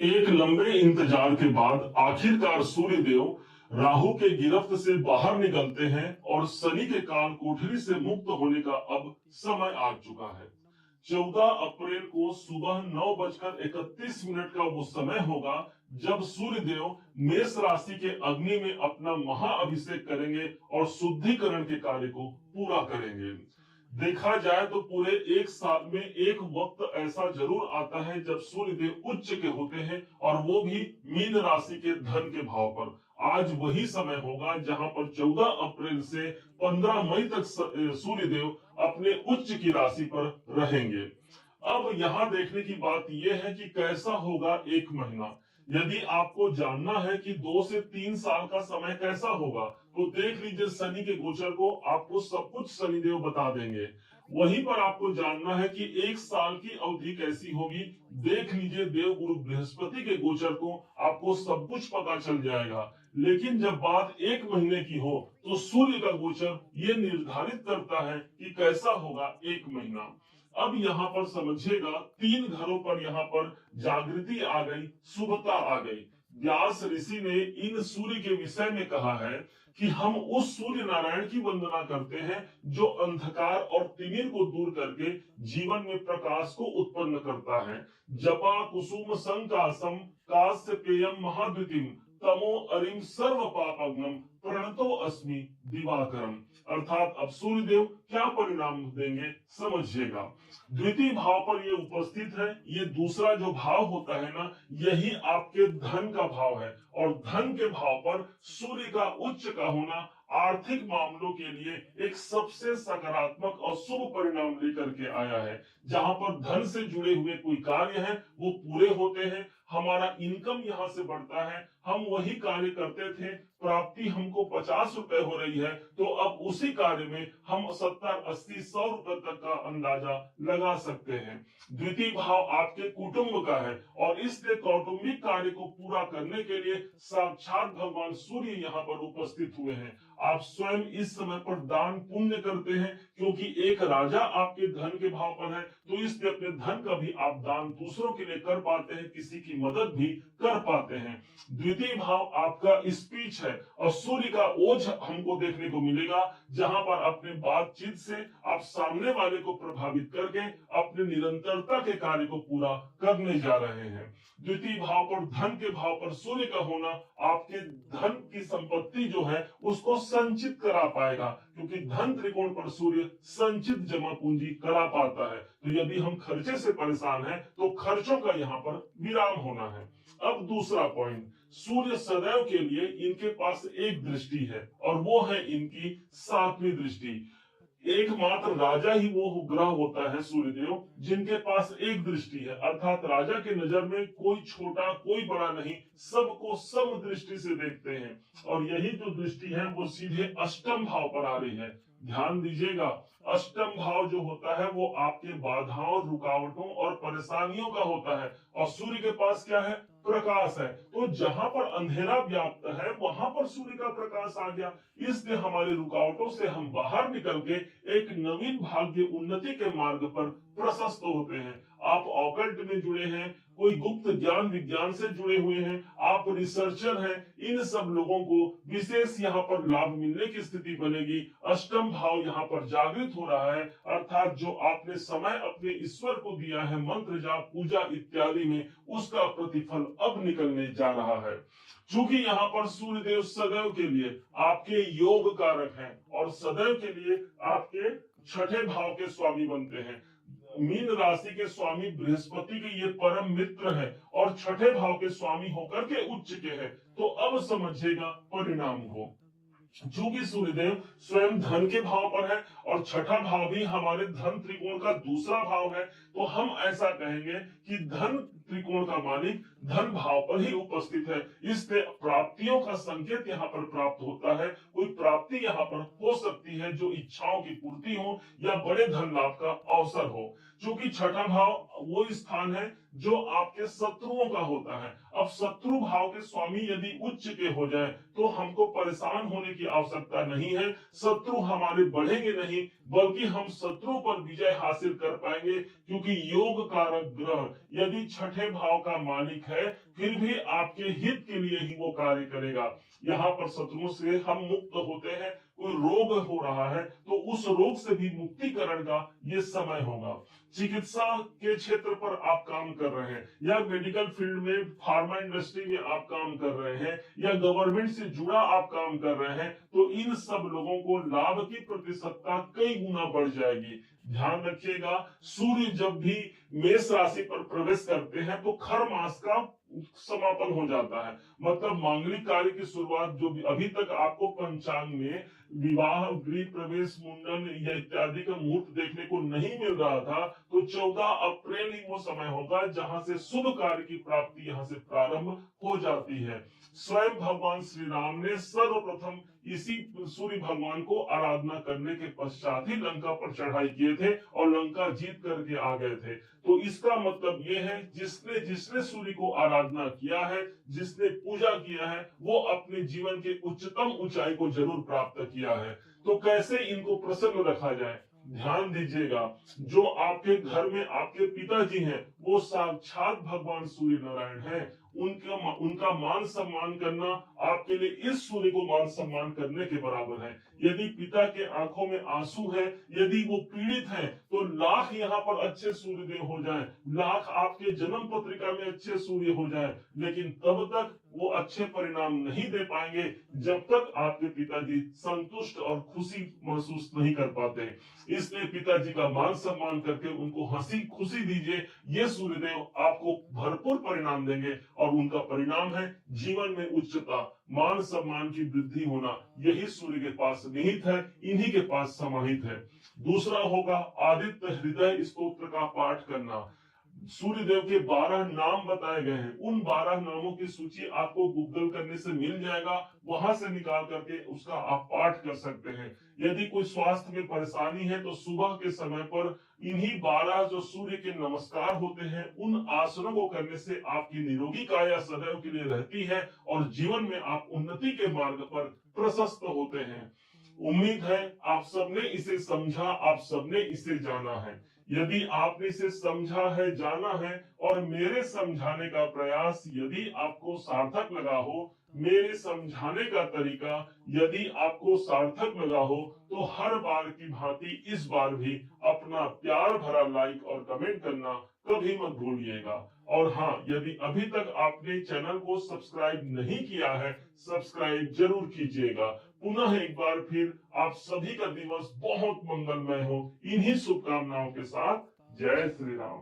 एक लंबे इंतजार के बाद आखिरकार सूर्य देव राहु के गिरफ्त से बाहर निकलते हैं और शनि के काल कोठरी से मुक्त होने का अब समय आ चुका है। 14 अप्रैल को सुबह 9:31 का वो समय होगा जब सूर्य देव मेष राशि के अग्नि में अपना महाअभिषेक करेंगे और शुद्धिकरण के कार्य को पूरा करेंगे। देखा जाए तो पूरे एक साल में एक वक्त ऐसा जरूर आता है जब सूर्य देव उच्च के होते हैं और वो भी मीन राशि के धन के भाव पर। आज वही समय होगा जहां पर 14 अप्रैल से 15 मई तक सूर्य देव अपने उच्च की राशि पर रहेंगे। अब यहाँ देखने की बात यह है कि कैसा होगा एक महीना। यदि आपको जानना है कि 2 से 3 साल का समय कैसा होगा तो देख लीजिए शनि के गोचर को, आपको सब कुछ शनिदेव बता देंगे। वहीं पर आपको जानना है कि एक साल की अवधि कैसी होगी, देख लीजिए देव गुरु बृहस्पति के गोचर को, आपको सब कुछ पता चल जाएगा। लेकिन जब बात एक महीने की हो तो सूर्य का गोचर ये निर्धारित करता है कि कैसा होगा एक महीना। अब यहाँ पर समझिएगा, 3 घरों पर यहाँ पर जागृति आ गई, शुभता आ गई। व्यास ऋषि ने इन सूर्य के विषय में कहा है कि हम उस सूर्य नारायण की वंदना करते हैं जो अंधकार और तिमिर को दूर करके जीवन में प्रकाश को उत्पन्न करता है। जपा कुसुम संकासम कास्य पेयम महाद्युतिम तमो अरिम सर्व पापग्नम प्रणतो अस्मि दिवाकरम। अर्थात अब सूर्य देव क्या परिणाम देंगे समझिएगा। द्वितीय भाव पर ये उपस्थित है। ये दूसरा जो भाव होता है ना, यही आपके धन का भाव है और धन के भाव पर सूर्य का उच्च का होना आर्थिक मामलों के लिए एक सबसे सकारात्मक और शुभ परिणाम लेकर के आया है। जहां पर धन से जुड़े हुए कोई कार्य है वो पूरे होते हैं, हमारा इनकम यहाँ से बढ़ता है। हम वही कार्य करते थे, प्राप्ति हमको 50 रुपए हो रही है तो अब उसी कार्य में हम 70, 80, 100 रुपए तक का अंदाजा लगा सकते हैं। द्वितीय भाव आपके कुटुंब का है और इसलिए कौटुंबिक कार्य को पूरा करने के लिए साक्षात भगवान सूर्य यहाँ पर उपस्थित हुए हैं। आप स्वयं इस समय पर दान पुण्य करते हैं क्योंकि एक राजा आपके धन के भाव पर है, तो इसलिए अपने धन का भी आप दान दूसरों के लिए कर पाते हैं, किसी की मदद भी कर पाते हैं। द्वितीय भाव आपका स्पीच है और सूर्य का ओझ हमको देखने को मिलेगा, जहां पर अपने बातचीत से आप सामने वाले को प्रभावित करके अपने निरंतरता के कार्य को पूरा करने जा रहे हैं। द्वितीय भाव पर धन के भाव पर सूर्य का होना आपके धन की संपत्ति जो है उसको संचित करा पाएगा, क्योंकि धन त्रिकोण पर सूर्य संचित जमा पूंजी करा पाता है। तो यदि हम खर्चे से परेशान हैं तो खर्चों का यहाँ पर विराम होना है। अब दूसरा पॉइंट, सूर्य सदैव के लिए इनके पास एक दृष्टि है और वो है इनकी 7वीं दृष्टि। एकमात्र राजा ही वो ग्रह होता है सूर्यदेव जिनके पास एक दृष्टि है, अर्थात राजा के नजर में कोई छोटा कोई बड़ा नहीं, सबको सम दृष्टि से देखते हैं। और यही जो दृष्टि है वो सीधे अष्टम भाव पर आ रही है। ध्यान दीजिएगा, अष्टम भाव जो होता है वो आपके बाधाओं, रुकावटों और परेशानियों का होता है और सूर्य के पास क्या है, प्रकाश है। तो जहां पर अंधेरा व्याप्त है वहां पर सूर्य का प्रकाश आ गया, इसलिए हमारी रुकावटों से हम बाहर निकल के एक नवीन भाग्य उन्नति के मार्ग पर प्रशस्त होते हैं। आप ऑकल्ट में जुड़े हैं, कोई गुप्त ज्ञान विज्ञान से जुड़े हुए हैं, आप रिसर्चर हैं, इन सब लोगों को विशेष यहाँ पर लाभ मिलने की स्थिति बनेगी। अष्टम भाव यहाँ पर जागृत हो रहा है, अर्थात जो आपने समय अपने ईश्वर को दिया है मंत्र जाप पूजा इत्यादि में, उसका प्रतिफल अब निकलने जा रहा है। चूंकि यहाँ पर सूर्यदेव सदैव के लिए आपके योग कारक हैं और सदैव के लिए आपके छठे भाव के स्वामी बनते हैं। मीन राशि के स्वामी बृहस्पति के ये परम मित्र है और छठे भाव के स्वामी होकर के उच्च के हैं। तो अब समझिएगा परिणाम को। चूंकि सूर्यदेव स्वयं धन के भाव पर है और छठा भाव भी हमारे धन त्रिकोण का दूसरा भाव है, तो हम ऐसा कहेंगे कि धन त्रिकोण का मालिक धन भाव पर ही उपस्थित है, इसलिए प्राप्तियों का संकेत यहाँ पर प्राप्त होता है। कोई प्राप्ति यहाँ पर हो सकती है जो इच्छाओं की पूर्ति हो या बड़े धन लाभ का अवसर हो। चूंकि छठा भाव वो स्थान है जो आपके शत्रुओं का होता है। अब शत्रु भाव के स्वामी यदि उच्च के हो जाए तो हमको परेशान होने की आवश्यकता नहीं है, शत्रु हमारे बढ़ेंगे नहीं बल्कि हम शत्रु पर विजय हासिल कर पाएंगे, क्योंकि योग कारक ग्रह यदि छठे मीठे भाव का मालिक है, फिर भी आपके हित के लिए ही वो कार्य करेगा। यहाँ पर शत्रुओं से हम मुक्त होते हैं। कोई रोग हो रहा है तो उस रोग से भी मुक्तिकरण का ये समय होगा। चिकित्सा के क्षेत्र पर आप काम कर रहे हैं, या मेडिकल फील्ड में, फार्मा इंडस्ट्री में आप काम कर रहे हैं, या गवर्नमेंट से जुड़ा आप काम कर रहे हैं, तो इन सब लोगों को लाभ की प्रतिशतता कई गुना बढ़ जाएगी। ध्यान रखिएगा, सूर्य जब भी मेष राशि पर प्रवेश करते हैं तो खर मास का समापन हो जाता है। मतलब मांगलिक कार्य की शुरुआत जो भी अभी तक आपको पंचांग में विवाह, गृह प्रवेश, मुंडन या इत्यादि का मुहूर्त देखने को नहीं मिल रहा था, तो 14 अप्रैल ही वो समय होगा जहां से शुभ कार्य की प्राप्ति यहां से प्रारंभ हो जाती है। स्वयं भगवान श्री राम ने सर्वप्रथम इसी सूर्य भगवान को आराधना करने के पश्चात ही लंका पर चढ़ाई किए थे और लंका जीत करके आ गए थे। तो इसका मतलब ये है, जिसने जिसने सूर्य को आराधना किया है, जिसने पूजा किया है, वो अपने जीवन के उच्चतम ऊंचाई को जरूर प्राप्त किया है। तो कैसे इनको प्रसन्न रखा जाए? ध्यान दीजिएगा, जो आपके घर में आपके पिताजी हैं वो साक्षात भगवान सूर्य नारायण हैं। उनका मान सम्मान करना आपके लिए इस सूर्य को मान सम्मान करने के बराबर है। यदि पिता के आंखों में आंसू है, यदि वो पीड़ित हैं, तो लाख यहाँ पर अच्छे सूर्यदेव हो जाएं, लाख आपके जन्म पत्रिका में अच्छे सूर्य हो जाएं, लेकिन तब तक वो अच्छे परिणाम नहीं दे पाएंगे जब तक आपके पिताजी संतुष्ट और खुशी महसूस नहीं कर पाते। इसलिए पिताजी का मान सम्मान करके उनको हंसी खुशी दीजिए। ये सूर्यदेव आपको भरपूर परिणाम देंगे और उनका परिणाम है जीवन में उच्चता, मान सम्मान की वृद्धि होना। यही सूर्य के पास निहित है, इन्हीं के पास समाहित है। दूसरा होगा आदित्य हृदय स्तोत्र का पाठ करना। सूर्य देव के 12 नाम बताए गए हैं। उन 12 नामों की सूची आपको गूगल करने से मिल जाएगा, वहां से निकाल करके उसका आप पाठ कर सकते हैं। यदि कोई स्वास्थ्य में परेशानी है तो सुबह के समय पर इन्हीं 12 जो सूर्य के नमस्कार होते हैं, उन आसनों को करने से आपकी निरोगी काया सदैव के लिए रहती है और जीवन में आप उन्नति के मार्ग पर प्रशस्त होते हैं। उम्मीद है आप सबने इसे समझा, आप सबने इसे जाना है। यदि आपने इसे समझा है, जाना है, और मेरे समझाने का प्रयास यदि आपको सार्थक लगा हो, मेरे समझाने का तरीका यदि आपको सार्थक लगा हो, तो हर बार की भांति इस बार भी अपना प्यार भरा लाइक और कमेंट करना कभी मत भूलिएगा। और हाँ, यदि अभी तक आपने चैनल को सब्सक्राइब नहीं किया है, सब्सक्राइब जरूर कीजिएगा। पुनः एक बार फिर आप सभी का दिवस बहुत मंगलमय हो, इन्हीं शुभकामनाओं के साथ। जय श्री राम।